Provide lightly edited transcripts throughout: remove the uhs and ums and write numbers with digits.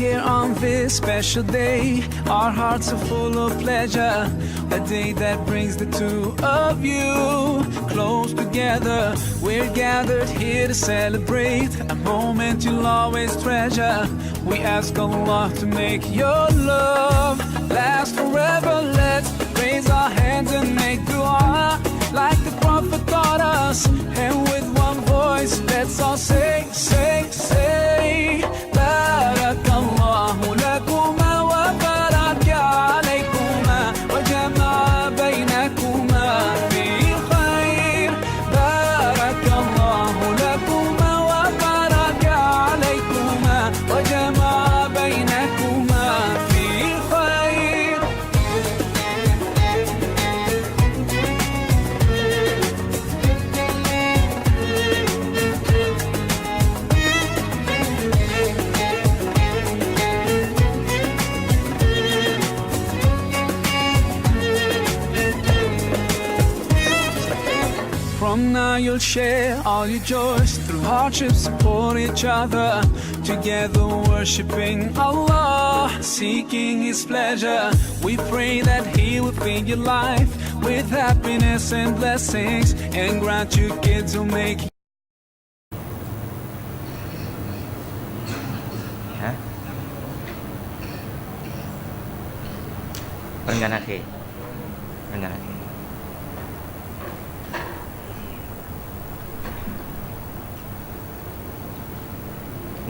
here on this special day. Our hearts are full of pleasure, a day that brings the two of you close together. We're gathered here to celebrate a moment you'll always treasure. We ask Allah to make your love last forever. Let's raise our hands and make dua like the Prophet taught us, and with one voice let's all say, say, say, Barakallahu lakuma wa baraka alaykuma wa jama'a baynakuma fi khair. Barakallahu lakuma wa baraka alaykuma wa jama'a baynakuma fi khair. From now you'll share all your joys, through hardships support each other, together worshiping Allah, seeking His pleasure. We pray that He will fill your life with happiness and blessings, and grant you kids who make Perenggan akhir. Perenggan akhir.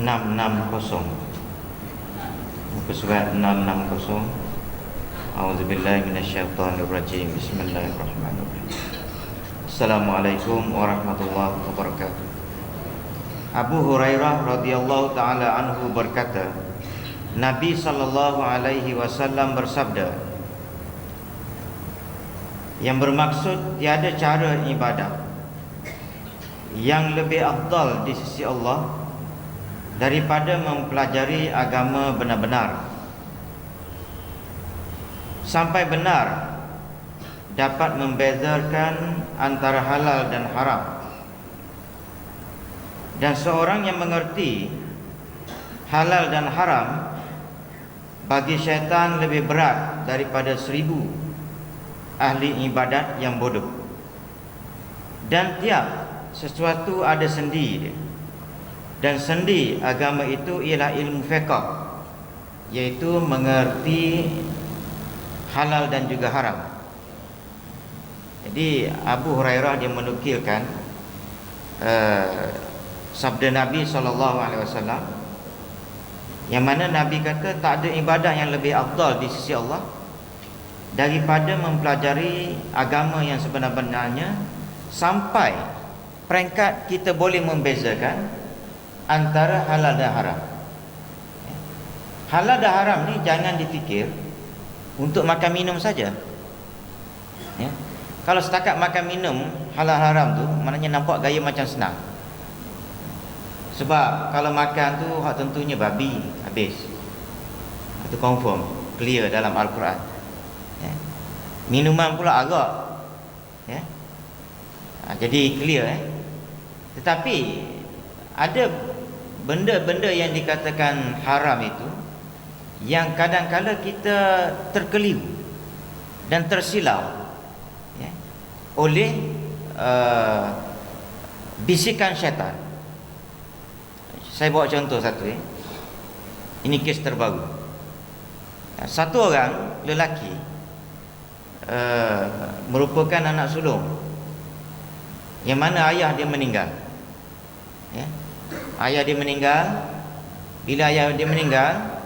Muka surat 660. A'udzubillahi minasyaitonirrajim. Bismillahirrahmanirrahim. Assalamualaikum warahmatullahi wabarakatuh. Abu Hurairah radhiyallahu taala anhu berkata, Nabi sallallahu alaihi wasallam bersabda, yang bermaksud tiada cara ibadah yang lebih afdal di sisi Allah daripada mempelajari agama benar-benar sampai benar dapat membezakan antara halal dan haram. Dan seorang yang mengerti halal dan haram bagi syaitan lebih berat daripada 1000 ahli ibadat yang bodoh. Dan tiap sesuatu ada sendi dia. Dan sendi agama itu ialah ilmu fiqh, iaitu mengerti halal dan juga haram. Jadi Abu Hurairah dia menukilkan sabda Nabi SAW, yang mana Nabi kata tak ada ibadah yang lebih afdal di sisi Allah daripada mempelajari agama yang sebenar-benarnya sampai peringkat kita boleh membezakan antara halal dan haram. Halal dan haram ni jangan dipikir untuk makan minum saja. Kalau setakat makan minum halal haram tu, maknanya nampak gaya macam senang. Sebab kalau makan tu hak tentunya babi habis. Itu confirm, clear dalam Al-Quran. Minuman pula arak. Jadi clear. Tetapi ada benda-benda yang dikatakan haram itu yang kadang-kala kita terkeliru dan tersilau oleh bisikan syaitan. Saya bawa contoh satu. Ini kes terbaru. Satu orang lelaki merupakan anak sulung, yang mana ayah dia meninggal. Ayah dia meninggal. Bila ayah dia meninggal,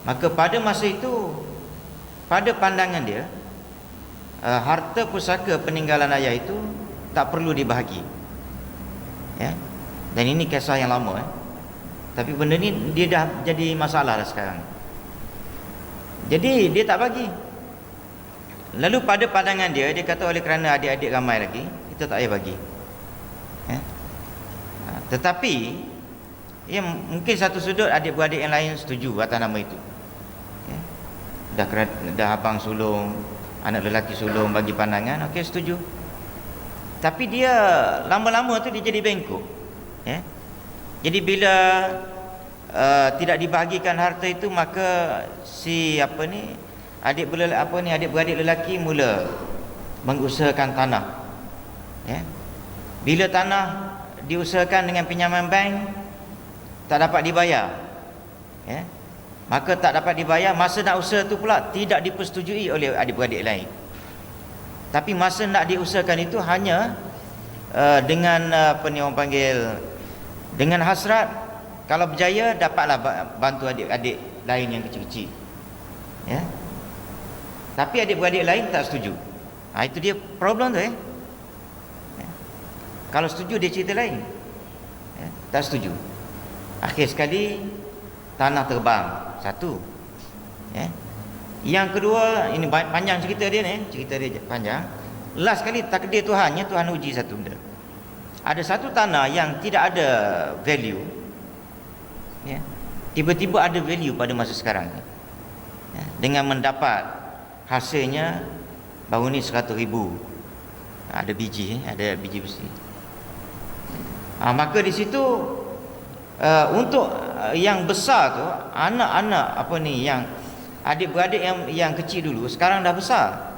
maka pada masa itu, pada pandangan dia, harta pusaka peninggalan ayah itu tak perlu dibahagi. Dan ini kisah yang lama. Tapi benda ni dia dah jadi masalah dah sekarang. Jadi dia tak bagi. Lalu pada pandangan dia, dia kata oleh kerana adik-adik ramai lagi, kita tak payah bagi. Tetapi mungkin satu sudut adik-beradik yang lain setuju atas nama itu. Dah abang sulung, anak lelaki sulung bagi pandangan, okey setuju. Tapi dia lama-lama tu dia jadi bengkok. Jadi bila tidak dibahagikan harta itu, maka si adik-beradik lelaki mula mengusahakan tanah. Ya. Bila tanah diusahakan dengan pinjaman bank tak dapat dibayar, ya, maka tak dapat dibayar, masa nak usaha tu pula tidak dipersetujui oleh adik-beradik lain. Tapi masa nak diusahakan itu hanya dengan orang panggil, dengan hasrat, kalau berjaya dapatlah bantu adik-adik lain yang kecil-kecil. Ya. Tapi adik-beradik lain tak setuju. Itu dia problem tu. Ya. Kalau setuju dia cerita lain. Ya. Tak setuju. Akhir sekali tanah terbang satu. Ya. Yang kedua, ini panjang cerita dia ni, cerita dia panjang. Last sekali takdir Tuhannya, Tuhan uji satu benda. Ada satu tanah yang tidak ada value, ya, tiba-tiba ada value pada masa sekarang, ya, dengan mendapat hasilnya baru ni 100,000, ada biji besi. Maka di situ untuk yang besar tu, anak-anak yang adik-beradik yang kecil dulu sekarang dah besar.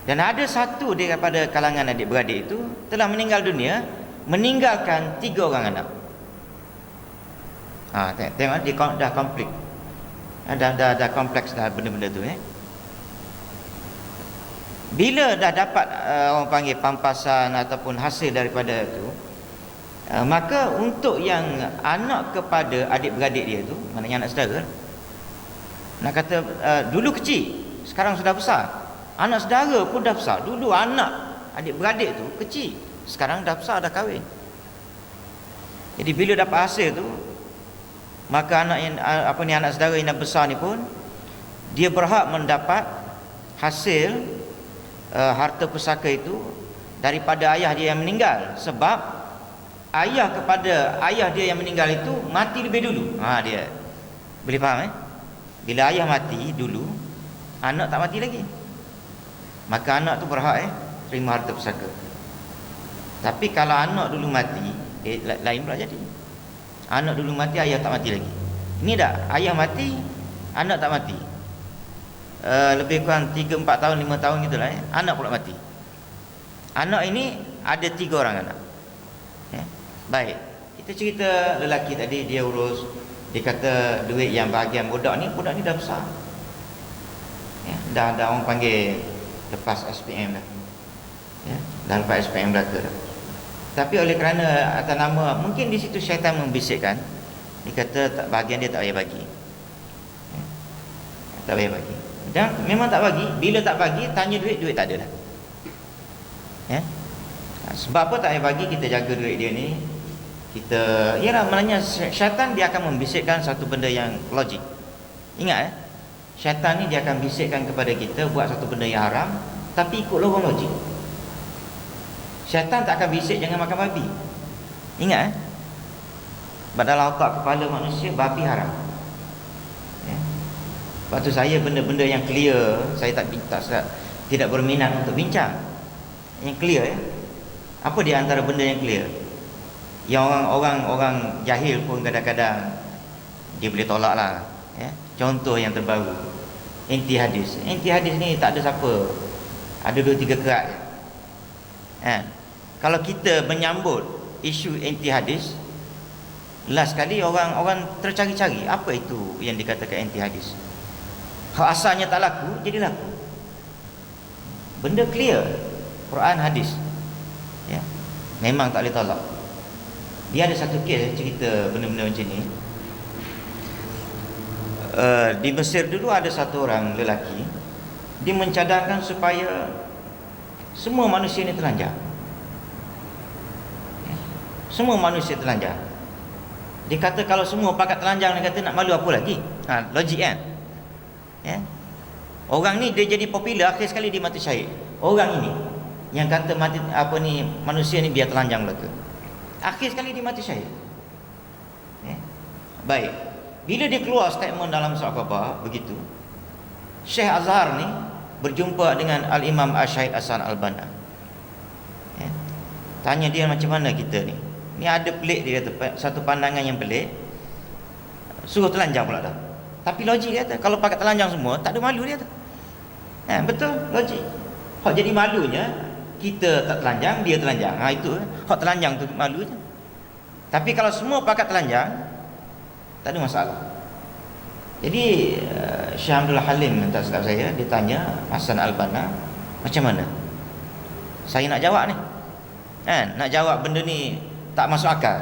Dan ada satu daripada kalangan adik-beradik itu telah meninggal dunia, meninggalkan 3 orang anak. Tengok dia dah konflik. Dah kompleks dah benda-benda tu. Bila dah dapat orang panggil pampasan ataupun hasil daripada itu, maka untuk yang anak kepada adik-beradik dia tu, maknanya anak saudara, nak kata dulu kecil, sekarang sudah besar. Anak saudara pun dah besar. Dulu anak adik-beradik tu kecil, sekarang dah besar, dah kahwin. Jadi bila dapat hasil tu, maka anak saudara yang dah besar ni pun dia berhak mendapat hasil harta pusaka itu daripada ayah dia yang meninggal. Sebab ayah kepada ayah dia yang meninggal itu mati lebih dulu. Dia boleh faham. Bila ayah mati dulu, anak tak mati lagi, maka anak tu berhak terima harta pusaka. Tapi kalau anak dulu mati, lain pula jadi. Anak dulu mati, ayah tak mati lagi. Ini dah ayah mati, anak tak mati. Lebih kurang 3, 4 tahun, 5 tahun gitulah, anak pula mati. Anak ini ada 3 orang anak. Baik, kita cerita lelaki tadi, dia urus, dia kata duit yang bahagian budak ni dah besar. Dah orang panggil lepas SPM dah. Dah lepas SPM belaka dah. Tapi oleh kerana atas nama, mungkin di situ syaitan membisikkan, dia kata bahagian dia tak payah bagi. Tak payah bagi. Dan memang tak bagi. Bila tak bagi, tanya duit tak ada dah. Sebab apa tak payah bagi? Kita jaga duit dia ni. Kita, maknanya syaitan dia akan membisikkan satu benda yang logik. Ingat, syaitan ni dia akan bisikkan kepada kita buat satu benda yang haram, tapi ikut lorong logik. Syaitan tak akan bisik jangan makan babi. Ingat, dalam otak kepala manusia babi haram. Sebab tu saya benda-benda yang clear, saya tidak berminat untuk bincang. Yang clear, apa di antara benda yang clear? Yang orang jahil pun kadang-kadang dia boleh tolak lah. Contoh yang terbaru, anti hadis. Anti hadis ni tak ada siapa, ada 2-3 kerat. Kalau kita menyambut isu anti hadis, last sekali orang tercari-cari apa itu yang dikatakan anti hadis. Kalau asalnya tak laku, jadi laku. Benda clear, Quran hadis, memang tak boleh tolak. Dia ada satu kes cerita benda-benda macam ni. Di Mesir dulu ada satu orang lelaki, dia mencadangkan supaya semua manusia ni telanjang. Semua manusia telanjang. Dia kata kalau semua pakat telanjang, dia kata nak malu apa lagi? Logik kan? Orang ni dia jadi popular, akhir sekali dia mati syahid. Orang ini yang kata manusia ni biar telanjang belaka, akhir sekali dia mati syahid. Baik, bila dia keluar statement dalam surat khabar begitu, Syekh Azhar ni berjumpa dengan Al-Imam Syahid Hasan Al-Banna. Tanya dia macam mana kita ni. Ni ada pelik, dia kata satu pandangan yang pelik. suruh telanjang pula dah. Tapi logik dia kata, kalau pakai telanjang semua, tak ada malu dia kata. Betul, logik. Hak jadi malunya, kita tak telanjang, dia telanjang. Itu, hak telanjang tu malu je. Tapi kalau semua pakai telanjang, tak ada masalah. Jadi Syekh Abdul Halim minta silap saya, dia tanya Hasan Al-Banna, macam mana? Saya nak jawab ni. Nak jawab benda ni tak masuk akal.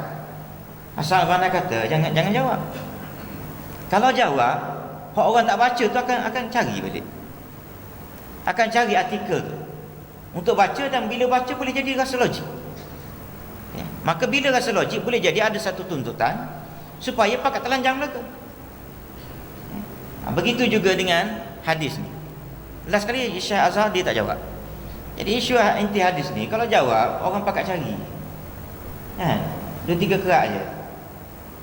Hasan Al-Banna kata, jangan jawab. Kalau jawab, hak orang tak baca tu akan cari balik. Akan cari artikel tu untuk baca, dan bila baca boleh jadi rasa logik. Maka bila rasa logik, boleh jadi ada satu tuntutan supaya pakai telanjang belaka. Begitu juga dengan hadis ni. Last kali Syekh Azhar dia tak jawab. Jadi isu inti hadis ni, kalau jawab orang pakai cari. 2-3 kerak je.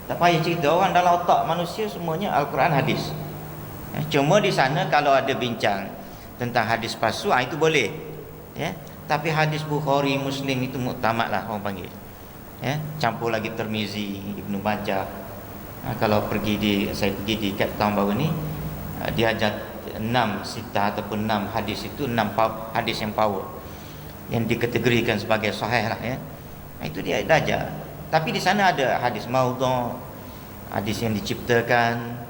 Tak payah cerita, orang dalam otak manusia semuanya Al-Quran hadis. Cuma di sana kalau ada bincang tentang hadis palsu, itu boleh. Tapi hadis Bukhari, Muslim itu muktamad lah orang panggil. Campur lagi Tirmizi, Ibnu Majah. Kalau saya pergi di Cape Town baru ni, dia ajar 6 sitah ataupun 6 hadis itu, 6 hadis yang power, yang dikategorikan sebagai sahih lah. Itu dia ajar. Tapi di sana ada hadis maudhu', hadis yang diciptakan,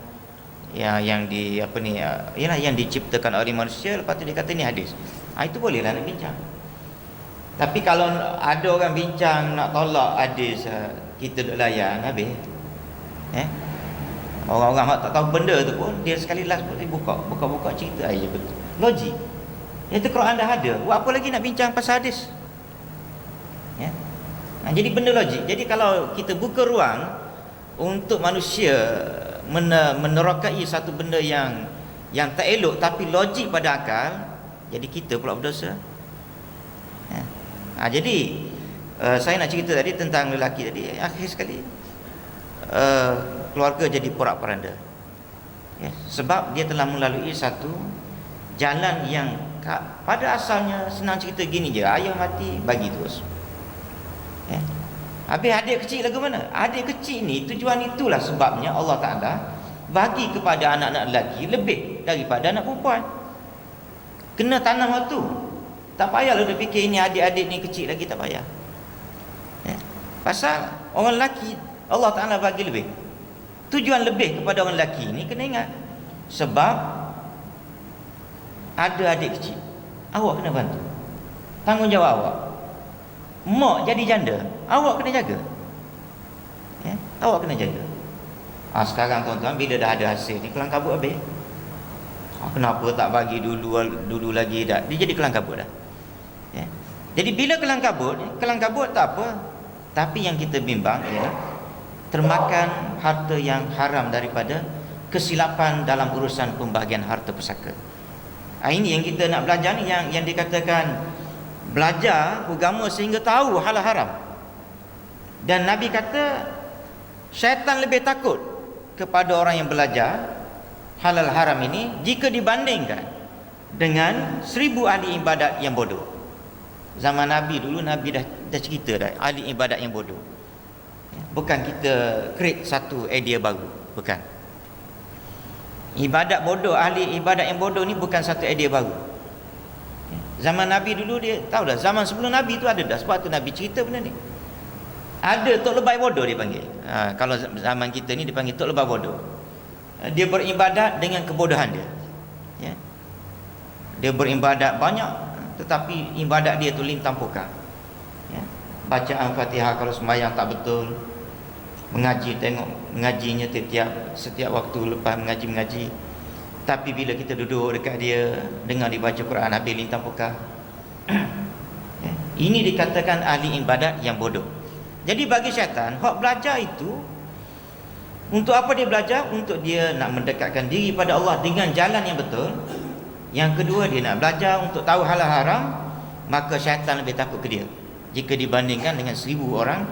yang diciptakan oleh manusia, lepas tu dia kata ni hadis. Itu bolehlah nak bincang. Tapi kalau ada orang bincang nak tolak hadis, kita duk layan habis. Orang-orang tak tahu benda tu pun, dia sekali last pun dia buka cerita aja betul. Logik. Itu Quran dah ada. Buat apa lagi nak bincang pasal hadis? Jadi benda logik. Jadi kalau kita buka ruang untuk manusia menerokai satu benda yang tak elok tapi logik pada akal, jadi kita pula berdosa. Jadi saya nak cerita tadi tentang lelaki tadi, akhir sekali keluarga jadi porak-poranda. Sebab dia telah melalui satu jalan yang pada asalnya senang cerita gini je, ayah mati bagi terus. Habis adik kecil lagu mana? Adik kecil ni tujuan itulah sebabnya Allah Ta'ala bagi kepada anak-anak lelaki lebih daripada anak perempuan. Kena tanam waktu. Tak payahlah dia fikir ini adik-adik ni kecil lagi, tak payah. Pasal orang lelaki Allah Ta'ala bagi lebih. Tujuan lebih kepada orang lelaki ni kena ingat. Sebab ada adik kecil, awak kena bantu. Tanggungjawab awak. Mak jadi janda, awak kena jaga. Awak kena jaga. Sekarang tuan-tuan, bila dah ada hasil ni, kelang kabut habis. Kenapa tak bagi dulu lagi dah? Dia jadi kelang kabut dah. Jadi bila kelang kabut tak apa. Tapi yang kita bimbang ialah termakan harta yang haram daripada kesilapan dalam urusan pembahagian harta pusaka. Ini yang kita nak belajar ni, yang dikatakan belajar agama sehingga tahu halal haram. Dan Nabi kata syaitan lebih takut kepada orang yang belajar halal haram ini jika dibandingkan dengan 1000 ahli ibadat yang bodoh. Zaman Nabi dulu, Nabi dah cerita dah ahli ibadat yang bodoh. Bukan kita create satu idea baru, bukan. Ibadat bodoh, ahli ibadat yang bodoh ni bukan satu idea baru. Zaman Nabi dulu dia tahu dah, zaman sebelum Nabi tu ada dah. Sebab tu Nabi cerita benda ni. Ada tok lebay bodoh dia panggil. Kalau zaman kita ni dia panggil tok lebay bodoh. Dia beribadat dengan kebodohan dia. Dia beribadat banyak, tetapi ibadat dia tu lintang pokok. Bacaan Fatihah kalau sembahyang tak betul, mengaji tengok mengajinya setiap waktu lepas mengaji. Tapi bila kita duduk dekat dia, dengar dia baca Quran, habis lintang pokok. Ini dikatakan ahli ibadat yang bodoh. Jadi bagi syaitan, hak belajar itu untuk apa dia belajar? Untuk dia nak mendekatkan diri pada Allah dengan jalan yang betul. Yang kedua, dia nak belajar untuk tahu halal haram. Maka syaitan lebih takut ke dia jika dibandingkan dengan 1000 orang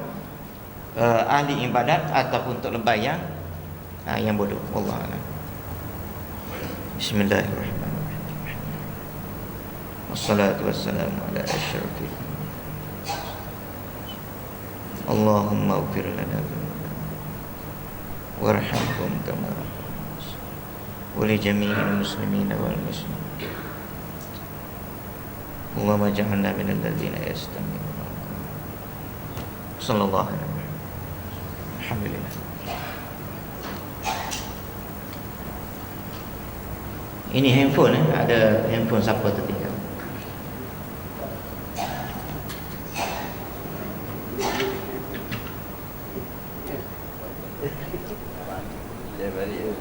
ahli ibadat ataupun untuk lebay yang bodoh. Wallahu a'lam. Bismillahirrahmanirrahim. Wassalatu wassalamu ala asyrafil. Allahumma ighfir lana warhamhum kama wa li jami'il muslimin wal muslimat. Wa ma ja'alna minal ladzina yastami'una. Sallallahu alaihi wasallam. Alhamdulillah. Ini handphone ada handphone siapa tertinggal. Dia balik